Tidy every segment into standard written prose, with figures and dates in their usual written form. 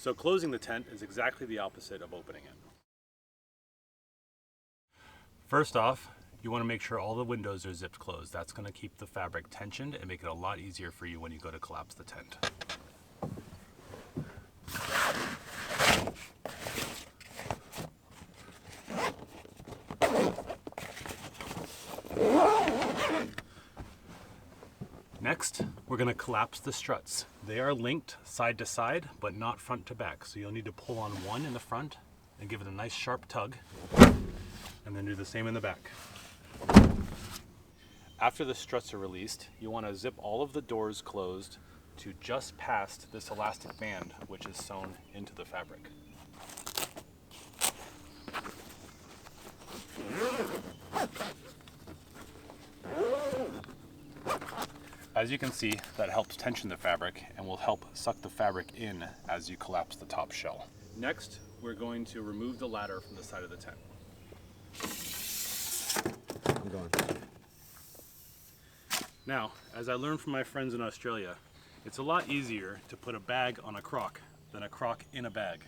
So closing the tent is exactly the opposite of opening it. First off, you want to make sure all the windows are zipped closed. That's going to keep the fabric tensioned and make it a lot easier for you when you go to collapse the tent. Next, we're going to collapse the struts. They are linked side to side, but not front to back. So you'll need to pull on one in the front and give it a nice sharp tug, and then do the same in the back. After the struts are released, you want to zip all of the doors closed to just past this elastic band, which is sewn into the fabric. As you can see, that helps tension the fabric and will help suck the fabric in as you collapse the top shell. Next, we're going to remove the ladder from the side of the tent. I'm going. Now, as I learned from my friends in Australia, it's a lot easier to put a bag on a crock than a crock in a bag.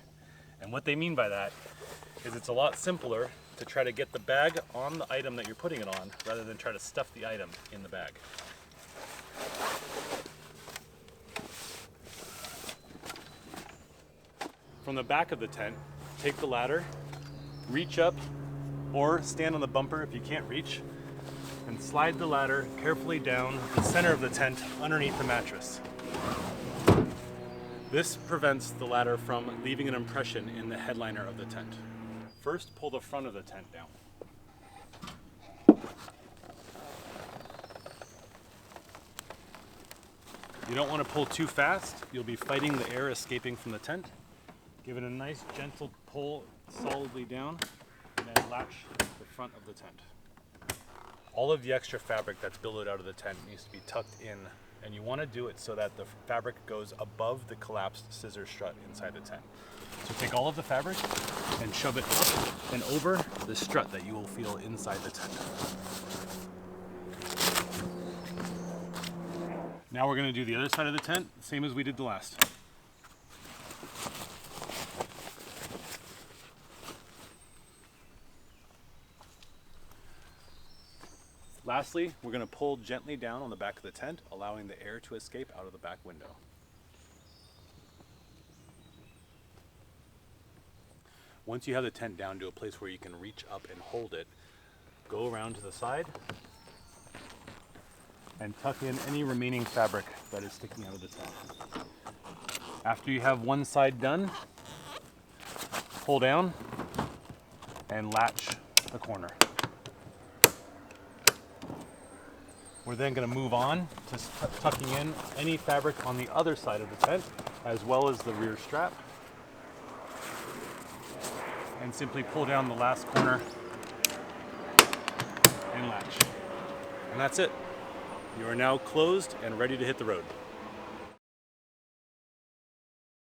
And what they mean by that is it's a lot simpler to try to get the bag on the item that you're putting it on rather than try to stuff the item in the bag. From the back of the tent, take the ladder, reach up, or stand on the bumper if you can't reach, and slide the ladder carefully down the center of the tent underneath the mattress. This prevents the ladder from leaving an impression in the headliner of the tent. First, pull the front of the tent down. You don't want to pull too fast. You'll be fighting the air escaping from the tent. Give it a nice gentle pull solidly down, and then latch the front of the tent. All of the extra fabric that's billowed out of the tent needs to be tucked in, and you want to do it so that the fabric goes above the collapsed scissor strut inside the tent. So take all of the fabric and shove it up and over the strut that you will feel inside the tent. Now we're going to do the other side of the tent, same as we did the last. Lastly, we're going to pull gently down on the back of the tent, allowing the air to escape out of the back window. Once you have the tent down to a place where you can reach up and hold it, go around to the side and tuck in any remaining fabric that is sticking out of the tent. After you have one side done, pull down and latch the corner. We're then going to move on to tucking in any fabric on the other side of the tent, as well as the rear strap. And simply pull down the last corner and latch. And that's it. You are now closed and ready to hit the road.